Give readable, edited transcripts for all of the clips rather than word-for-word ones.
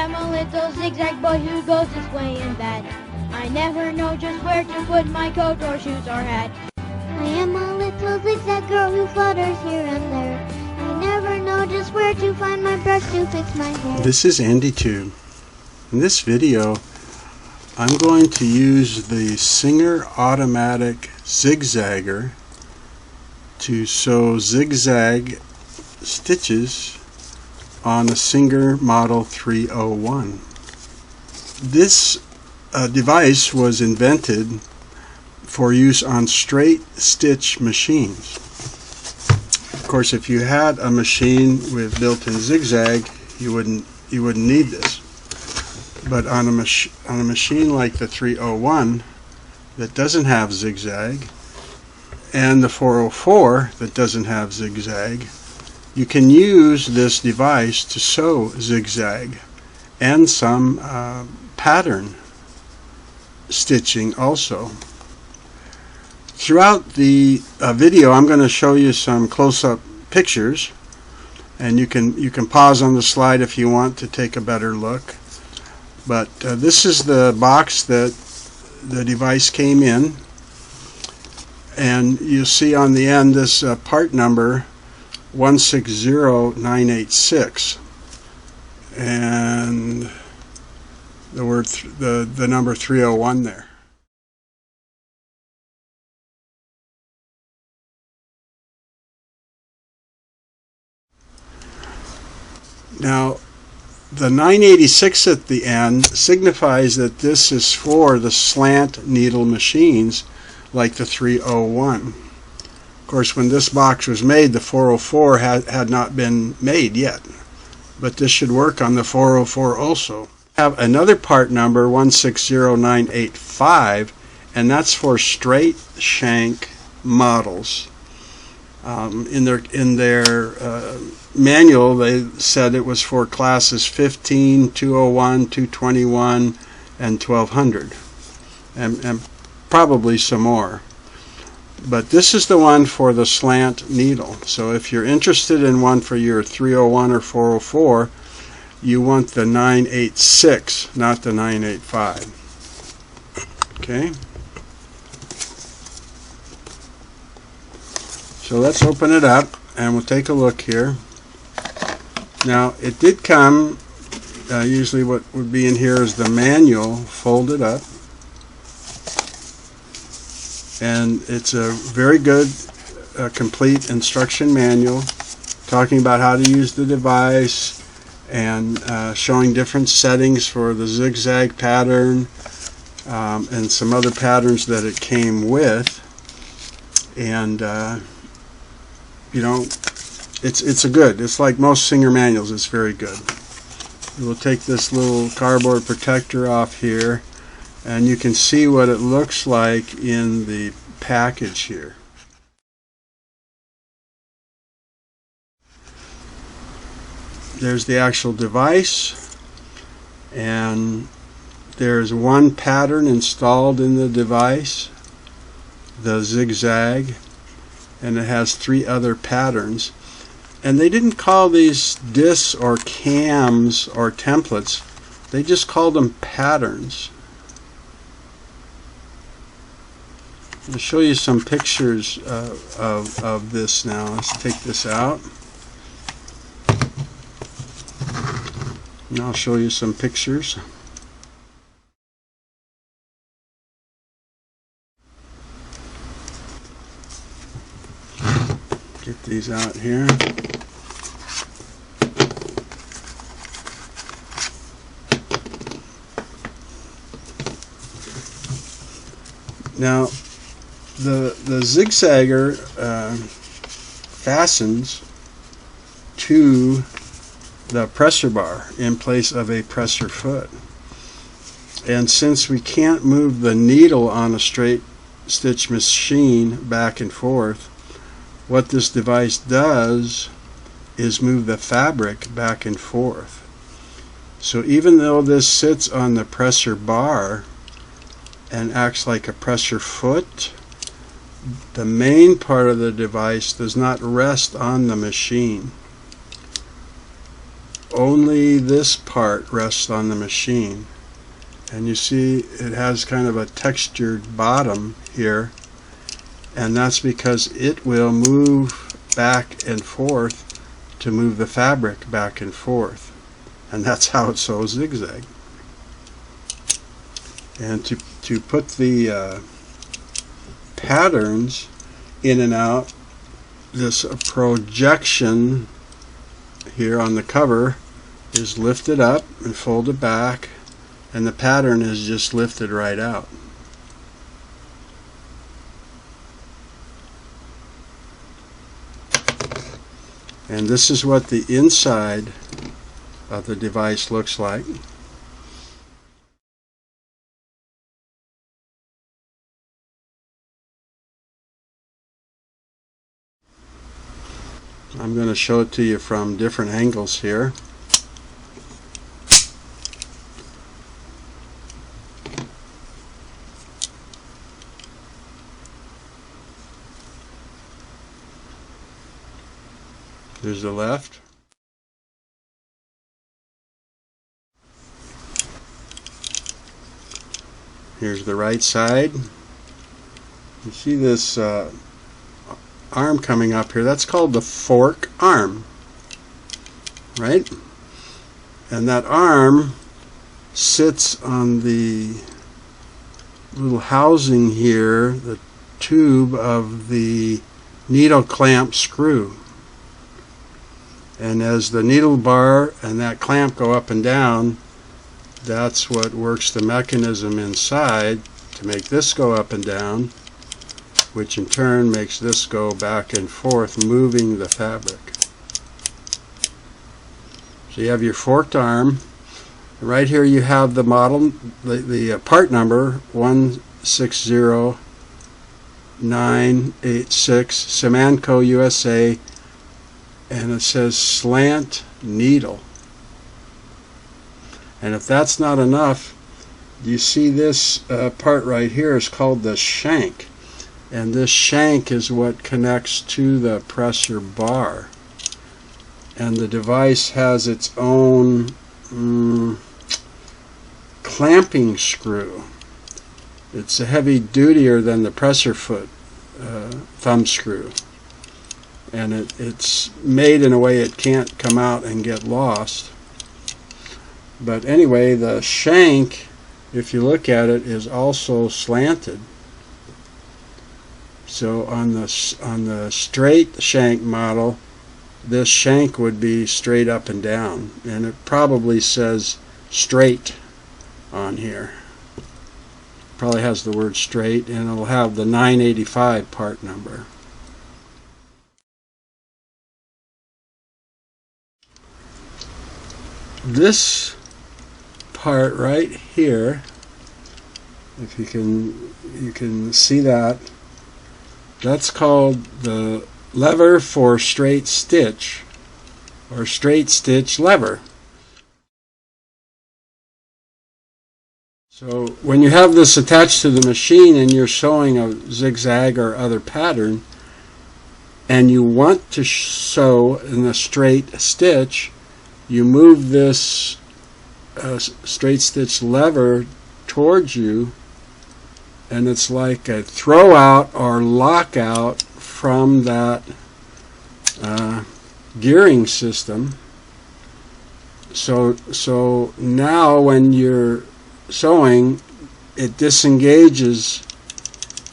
am a little zigzag boy who goes this way and that. I never know just where to put my coat or shoes or hat. I am a little zigzag girl who flutters here and there. I never know just where to find my brush to fix my hair. This is AndyTube. In this video, I'm going to use the Singer Automatic Zigzagger to sew zigzag stitches on a Singer Model 301. This device was invented for use on straight stitch machines. Of course, if you had a machine with built-in zigzag, you wouldn't need this. But on a machine like the 301 that doesn't have zigzag, and the 404 that doesn't have zigzag, you can use this device to sew zigzag and some pattern stitching also. Throughout the video, I'm going to show you some close-up pictures, and you can pause on the slide if you want to take a better look. But this is the box that the device came in, and you see on the end this part number 160986, and the number 301 there. Now, the 986 at the end signifies that this is for the slant needle machines like the 301. Of course, when this box was made, the 404 had not been made yet, but this should work on the 404 also. I have another part number 160985, and that's for straight shank models. In their manual, they said it was for classes 15, 201, 221, and 1200, and probably some more. But this is the one for the slant needle. So if you're interested in one for your 301 or 404, you want the 986, not the 985. Okay? So let's open it up and we'll take a look here. Now, it did come, usually what would be in here is the manual folded up. And it's a very good, complete instruction manual talking about how to use the device and showing different settings for the zigzag pattern and some other patterns that it came with. And you know, it's like most Singer manuals, it's very good. We'll take this little cardboard protector off here, and you can see what it looks like in the package here. There's the actual device, and there's one pattern installed in the device, the zigzag, and it has 3 other patterns. And they didn't call these discs or cams or templates, they just called them patterns. I'll show you some pictures of this now. Let's take this out. And I'll show you some pictures. Get these out here. Now, the zigzagger fastens to the presser bar in place of a presser foot. And since we can't move the needle on a straight stitch machine back and forth, what this device does is move the fabric back and forth. So even though this sits on the presser bar and acts like a presser foot, the main part of the device does not rest on the machine. only this part rests on the machine. And you see it has kind of a textured bottom here, and that's because it will move back and forth to move the fabric back and forth. And that's how it sews zigzag. And to put the patterns in and out, this projection here on the cover is lifted up and folded back, and the pattern is just lifted right out. And this is what the inside of the device looks like. I'm going to show it to you from different angles here. There's the left. Here's the right side. You see this arm coming up here? That's called the fork arm, right? And that arm sits on the little housing here, the tube of the needle clamp screw. And as the needle bar and that clamp go up and down, that's what works the mechanism inside to make this go up and down, which in turn makes this go back and forth, moving the fabric. So you have your forked arm. Right here you have the model, the part number 160986, Simanco, USA, and it says slant needle. And if that's not enough, you see this part right here is called the shank. And this shank is what connects to the presser bar. And the device has its own clamping screw. It's a heavy dutier than the presser foot thumb screw. And it's made in a way it can't come out and get lost. But anyway, the shank, if you look at it, is also slanted. So on the straight shank model, this shank would be straight up and down, and it probably says straight on here. Probably has the word straight, and it'll have the 985 part number. This part right here, if you can see that, that's called the lever for straight stitch, or straight stitch lever. So when you have this attached to the machine and you're sewing a zigzag or other pattern, and you want to sew in a straight stitch, you move this straight stitch lever towards you, and it's like a throw out or lock out from that gearing system. So now when you're sewing, it disengages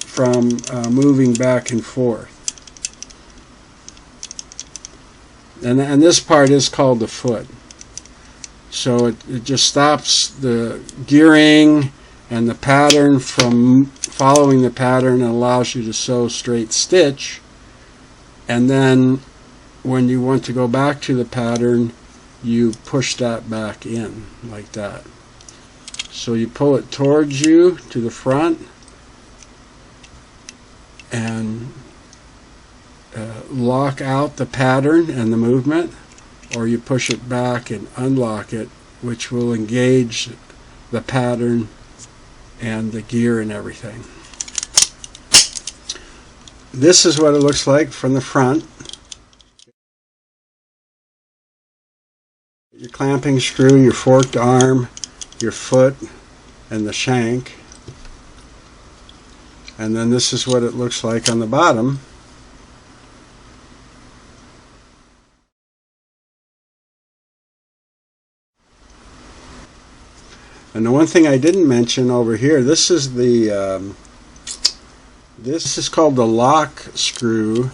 from moving back and forth. And this part is called the foot. So it just stops the gearing and the pattern from following the pattern, and allows you to sew straight stitch. And then when you want to go back to the pattern, you push that back in like that. So you pull it towards you to the front and lock out the pattern and the movement, or you push it back and unlock it, which will engage the pattern and the gear and everything. This is what it looks like from the front. Your clamping screw, your forked arm, your foot, and the shank. And then this is what it looks like on the bottom. And the one thing I didn't mention over here, this is called the lock screw,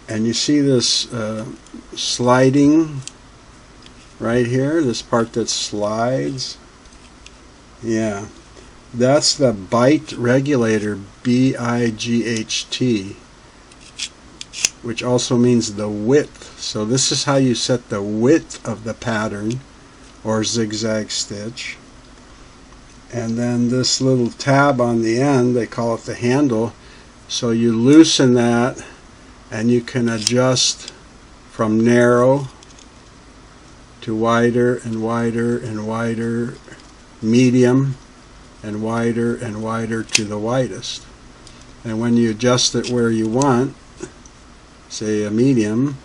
and you see this sliding right here, this part that slides. Yeah, that's the bite regulator, B-I-G-H-T, which also means the width. So this is how you set the width of the pattern or zigzag stitch. And then this little tab on the end, they call it the handle, so you loosen that and you can adjust from narrow to wider and wider and wider, medium and wider to the widest. And when you adjust it where you want, say a medium,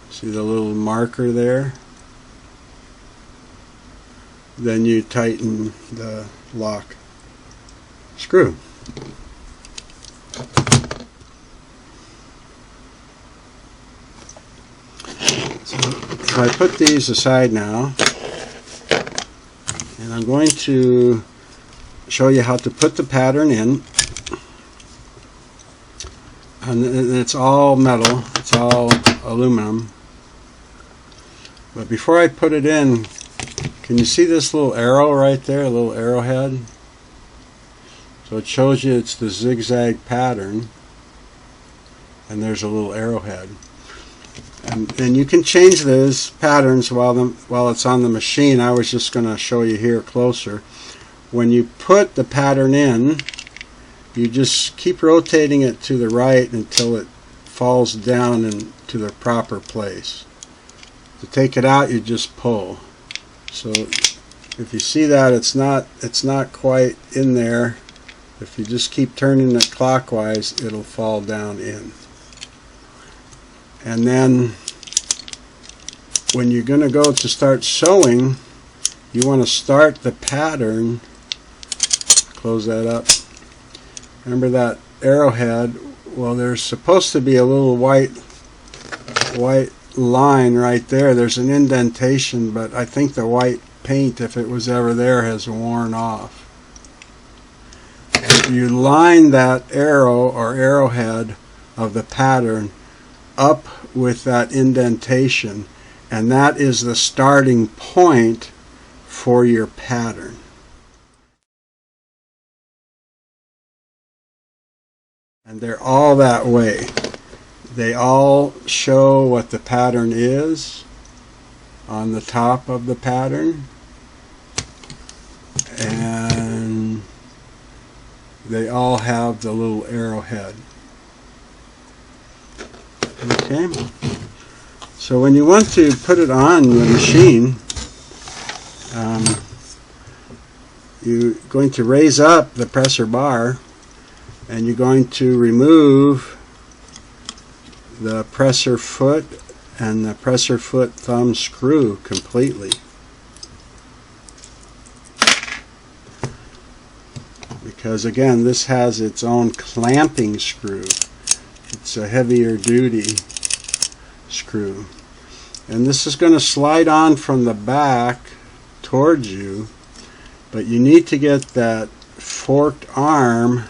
see the little marker there? Then you tighten the lock screw. So I put these aside now, and I'm going to show you how to put the pattern in. And it's all metal, it's all aluminum. But before I put it in, can you see this little arrow right there, a little arrowhead? So it shows you it's the zigzag pattern, and there's a little arrowhead. And you can change those patterns while it's on the machine. I was just going to show you here closer. When you put the pattern in, you just keep rotating it to the right until it falls down into the proper place. To take it out, you just pull. So if you see that it's not quite in there, if you just keep turning it clockwise, it'll fall down in. And then when you're going to go to start sewing, you want to start the pattern, close that up. Remember that arrowhead? Well, there's supposed to be a little white line right there. There's an indentation, but I think the white paint, if it was ever there, has worn off. You line that arrow or arrowhead of the pattern up with that indentation, and that is the starting point for your pattern. And they're all that way. They all show what the pattern is on the top of the pattern, and they all have the little arrowhead. Okay, so when you want to put it on the machine, you're going to raise up the presser bar, and you're going to remove the presser foot and the presser foot thumb screw completely. Because again, this has its own clamping screw. It's a heavier duty screw. And this is going to slide on from the back towards you, but you need to get that forked arm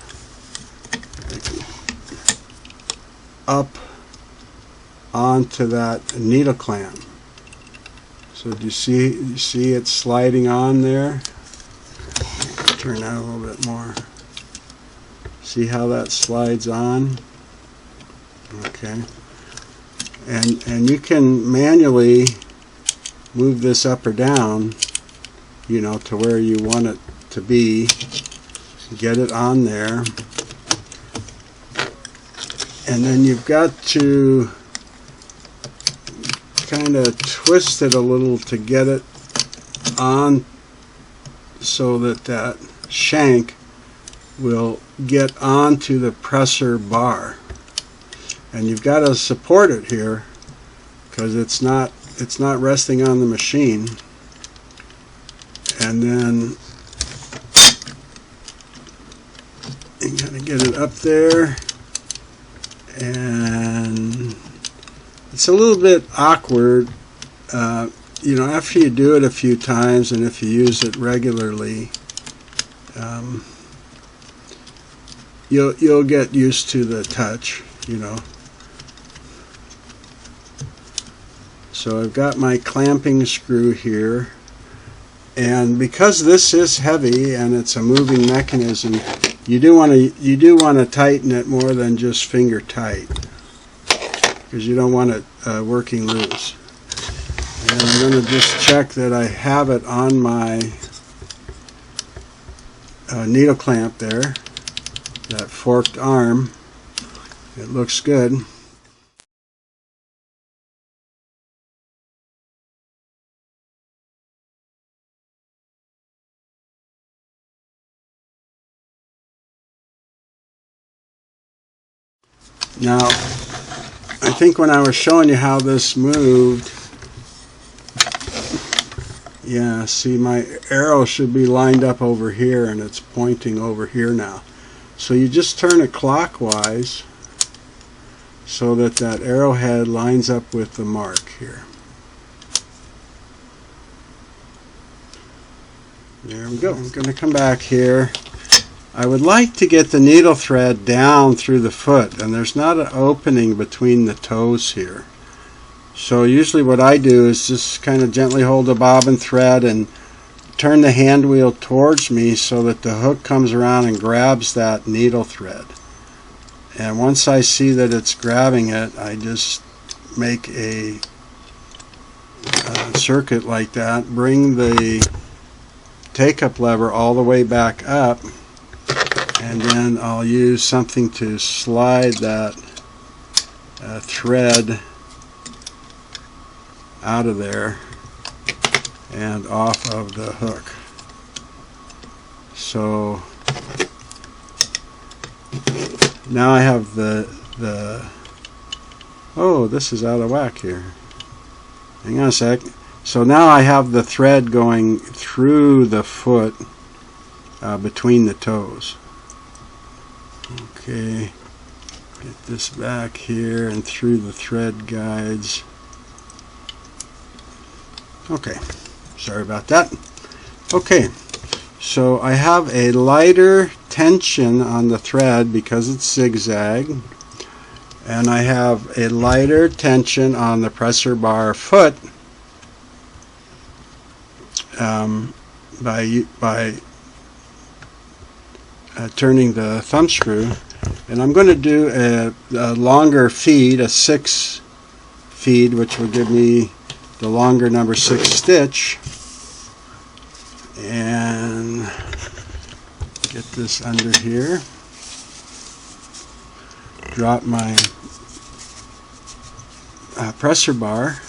up onto that needle clamp. So do you see it sliding on there? Turn that a little bit more. See how that slides on? Okay. And you can manually move this up or down, you know, to where you want it to be. Get it on there. And then you've got to kind of twist it a little to get it on so that that shank will get onto the presser bar. And you've got to support it here because it's not resting on the machine. And then you gotta get it up there, and it's a little bit awkward, you know, after you do it a few times and if you use it regularly, you'll get used to the touch, you know. So I've got my clamping screw here, and because this is heavy and it's a moving mechanism, you do want to tighten it more than just finger tight, because you don't want it working loose. And I'm going to just check that I have it on my needle clamp there, that forked arm. It looks good. Now, I think when I was showing you how this moved, yeah, see, my arrow should be lined up over here, and it's pointing over here now. So you just turn it clockwise so that that arrowhead lines up with the mark here. There we go. I'm going to come back here. I would like to get the needle thread down through the foot, and there's not an opening between the toes here. So usually what I do is just kind of gently hold the bobbin thread and turn the hand wheel towards me so that the hook comes around and grabs that needle thread. And once I see that it's grabbing it, I just make a circuit like that, bring the take-up lever all the way back up, and then I'll use something to slide that thread out of there and off of the hook. So now I have the oh, this is out of whack here. Hang on a sec. So now I have the thread going through the foot between the toes. Okay, get this back here and through the thread guides. Okay, sorry about that. Okay, so I have a lighter tension on the thread because it's zigzag, and I have a lighter tension on the presser bar foot by turning the thumb screw. And I'm going to do a longer feed, a 6 feed, which will give me the longer number 6 stitch. And get this under here. Drop my presser bar.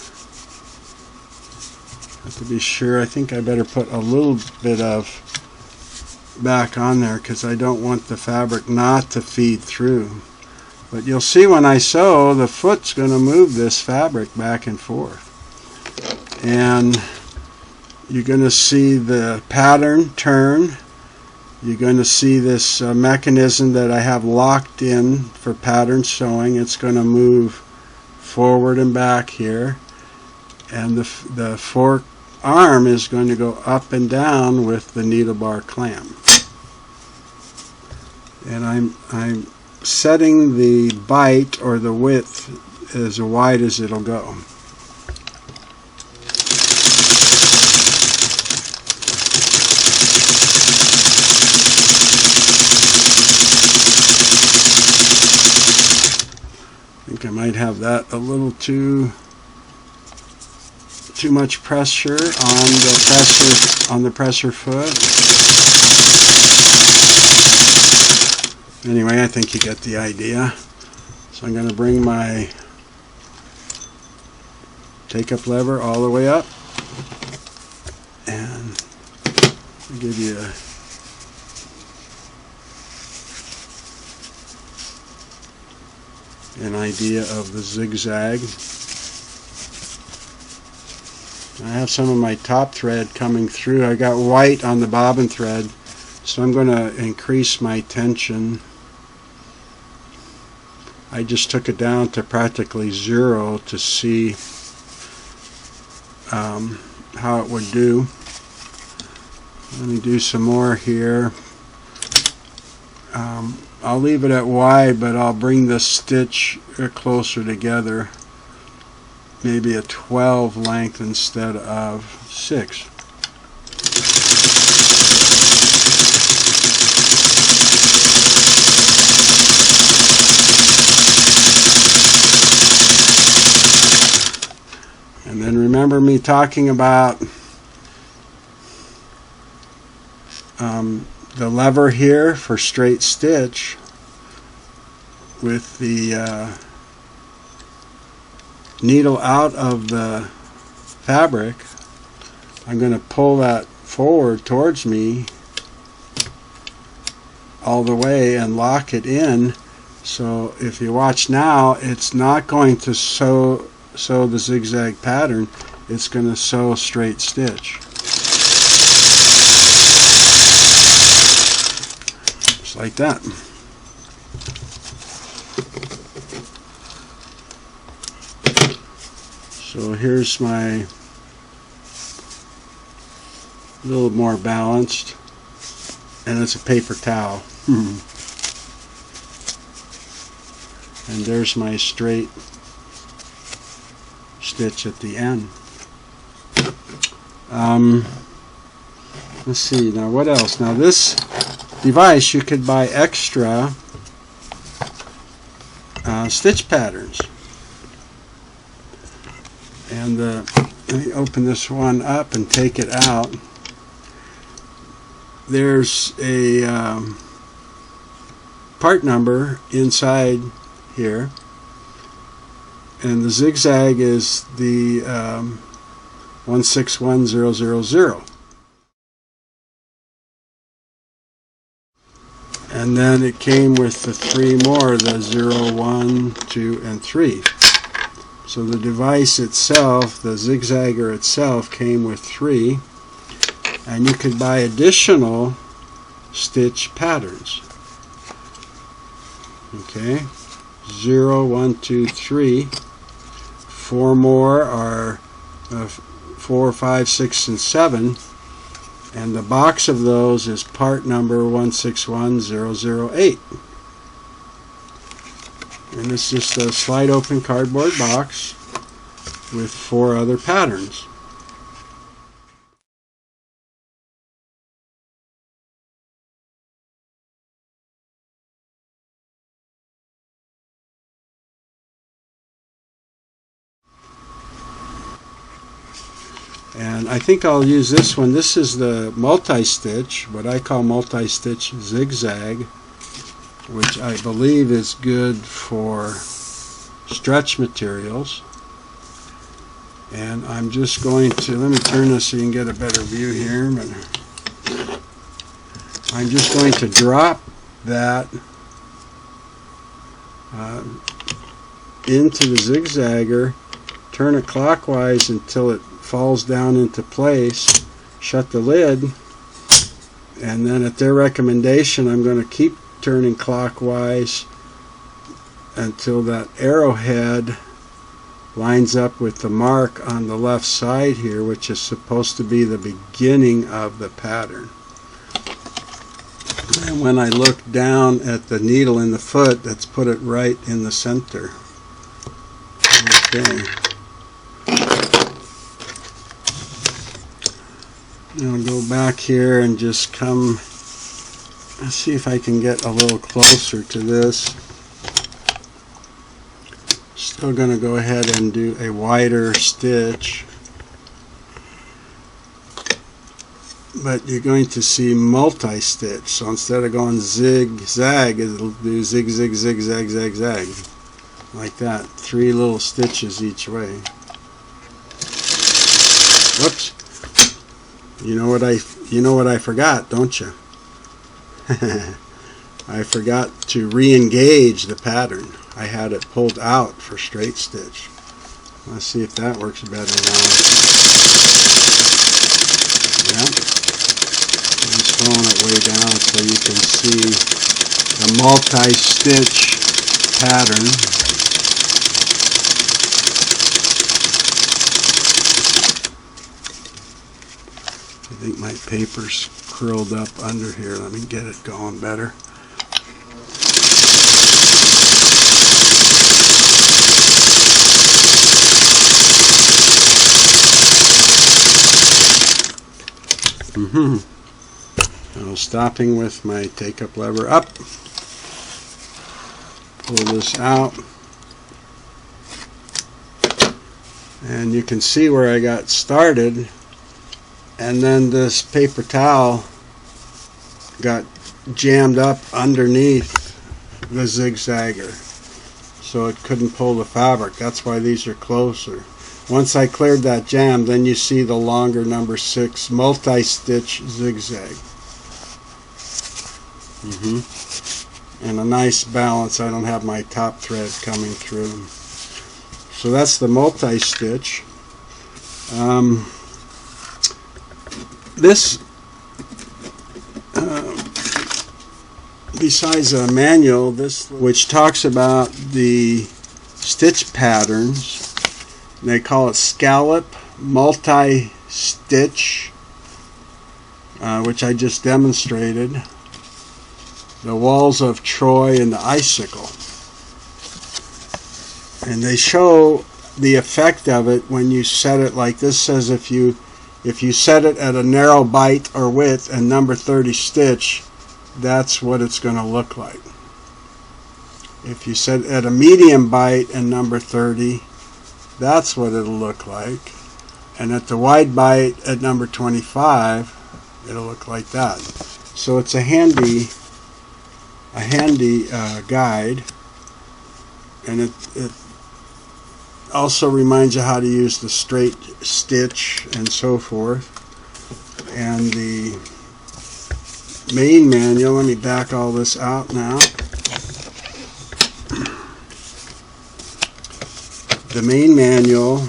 Have to be sure. I think I better put a little bit of back on there because I don't want the fabric not to feed through. But you'll see when I sew, the foot's going to move this fabric back and forth. And you're going to see the pattern turn. You're going to see this mechanism that I have locked in for pattern sewing. It's going to move forward and back here. And the fork arm is going to go up and down with the needle bar clamp. And I'm setting the bite or the width as wide as it'll go. I think I might have that a little too much pressure on the presser foot. Anyway, I think you get the idea. So I'm going to bring my take-up lever all the way up, and I'll give you an idea of the zigzag. have some of my top thread coming through. I got white on the bobbin thread, so I'm going to increase my tension. I just took it down to practically 0 to see how it would do. Let me do some more here. I'll leave it at wide, but I'll bring the stitch closer together. Maybe a 12 length instead of 6. And then remember me talking about the lever here for straight stitch with the needle out of the fabric. I'm going to pull that forward towards me all the way and lock it in. So if you watch now, it's not going to sew the zigzag pattern, it's going to sew straight stitch. Just like that. So here's my little more balanced, and it's a paper towel. And there's my straight stitch at the end. Let's see, now what else? Now this device, you could buy extra stitch patterns. And let me open this one up and take it out. There's a part number inside here, and the zigzag is the 161000. And then it came with the 3 more, the 0, 1, 2, and 3. So the device itself, the zigzagger itself, came with 3, and you could buy additional stitch patterns. Okay, 0, 1, 2, 3. 4 more are 4, 5, 6, and 7, and the box of those is part number 161008. And it's just a slide open cardboard box with 4 other patterns. And I think I'll use this one. This is the multi-stitch, what I call multi-stitch zigzag, which I believe is good for stretch materials. And I'm just going to, let me turn this so you can get a better view here, but I'm just going to drop that into the zigzagger, turn it clockwise until it falls down into place, shut the lid, and then at their recommendation I'm going to keep turning clockwise until that arrowhead lines up with the mark on the left side here, which is supposed to be the beginning of the pattern. And when I look down at the needle in the foot, that's put it right in the center. Okay. I'll go back here and just come, let's see if I can get a little closer to this. Still going to go ahead and do a wider stitch, but you're going to see multi-stitch. So instead of going zig-zag, it'll do zig-zig, zig-zag, zag-zag, like that. 3 little stitches each way. Whoops. You know what I forgot, don't you? I forgot to re-engage the pattern. I had it pulled out for straight stitch. Let's see if that works better now. way down so you can see the multi-stitch pattern. I think my paper's curled up under here. Let me get it going better. Now stopping with my take-up lever up. Pull this out. And you can see where I got started. And then this paper towel got jammed up underneath the zigzagger, so it couldn't pull the fabric. That's why these are closer. Once I cleared that jam, then you see the longer number 6 multi-stitch zigzag. And a nice balance. I don't have my top thread coming through. So that's the multi-stitch. This, besides a manual, which talks about the stitch patterns, they call it Scallop multi-stitch, which I just demonstrated, the walls of Troy and the icicle. And they show the effect of it when you set it like this. Says if you set it at a narrow bite or width and number 30 stitch, that's what it's going to look like. If you set it at a medium bite and number 30, that's what it'll look like. And at the wide bite at number 25, it'll look like that. So it's a handy guide, and it also reminds you how to use the straight stitch and so forth. And the main manual, let me back all this out now. The main manual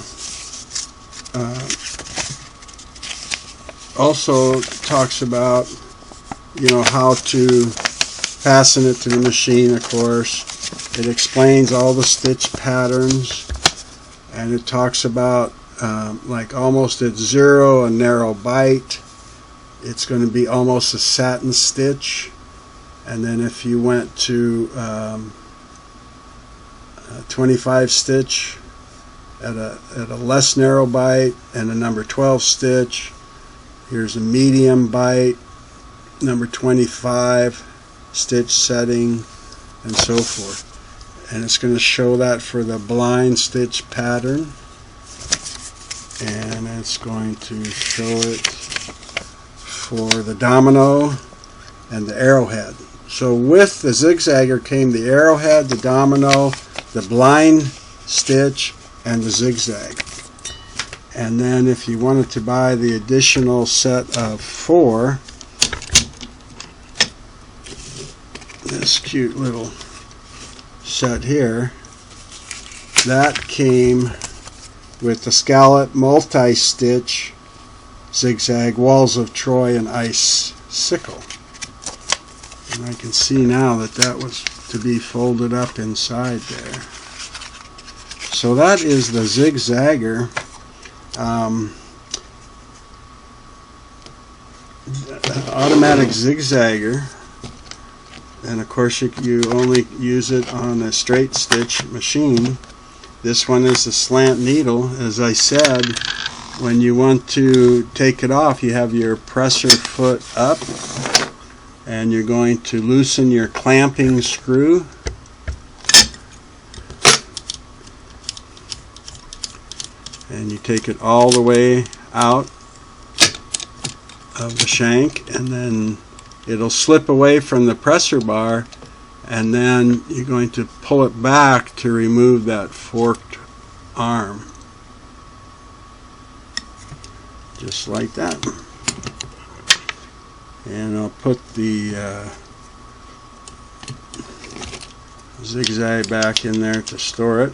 also talks about, how to fasten it to the machine, of course. It explains all the stitch patterns, and it talks about like almost at 0, a narrow bite. It's going to be almost a satin stitch. And then if you went to 25 stitch at a less narrow bite and a number 12 stitch, here's a medium bite, number 25 stitch setting, and so forth. And it's going to show that for the blind stitch pattern, and it's going to show it for the domino and the arrowhead. So with the zigzagger came the arrowhead, the domino, the blind stitch, and the zigzag. And then if you wanted to buy the additional set of 4, this cute little set here, that came with the Scallop multi-stitch zigzag walls of Troy and icicle. And I can see now that that was to be folded up inside there. So that is the Zigzagger. Automatic Zigzagger. And of course you only use it on a straight stitch machine. This one is a slant needle. As I said, when you want to take it off, you have your presser foot up, and you're going to loosen your clamping screw. And you take it all the way out of the shank, and then it'll slip away from the pressure bar, and then you're going to pull it back to remove that forked arm. Just like that. And I'll put the zigzag back in there to store it.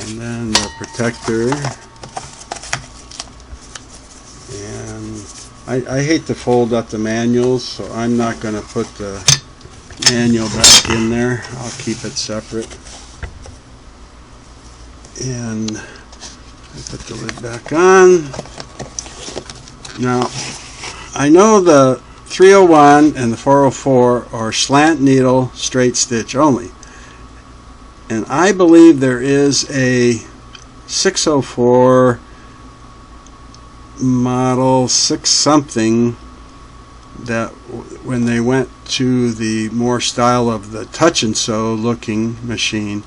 And then the protector. And I hate to fold up the manuals, so I'm not going to put the manual back in there. I'll keep it separate. And I put the lid back on. Now, I know the 301 and the 404 are slant needle straight stitch only. And I believe there is a 604 model 6 something that when they went to the more style of the touch and sew looking machine,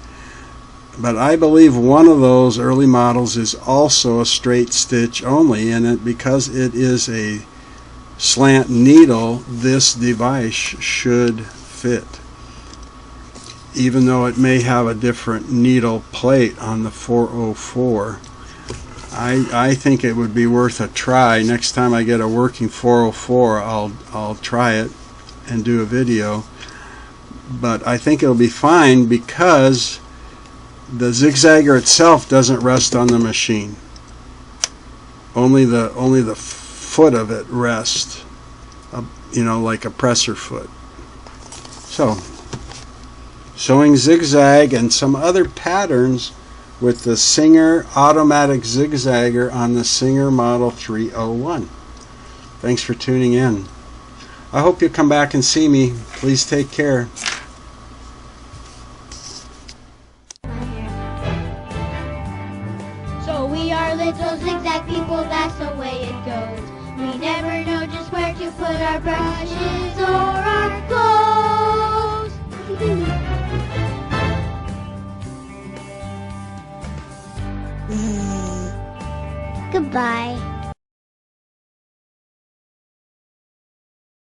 but I believe one of those early models is also a straight stitch only, and because it is a slant needle, this device should fit, even though it may have a different needle plate on the 404. I think it would be worth a try. Next time I get a working 404, I'll try it and do a video. But I think it'll be fine because the Zigzagger itself doesn't rest on the machine. Only the foot of it rests, you know, like a presser foot. So, sewing zigzag and some other patterns with the Singer Automatic Zigzagger on the Singer Model 301. Thanks for tuning in. I hope you'll come back and see me. Please take care. So we are little zigzag people, that's the way it goes. We never know just where to put our brushes or our clothes. Goodbye.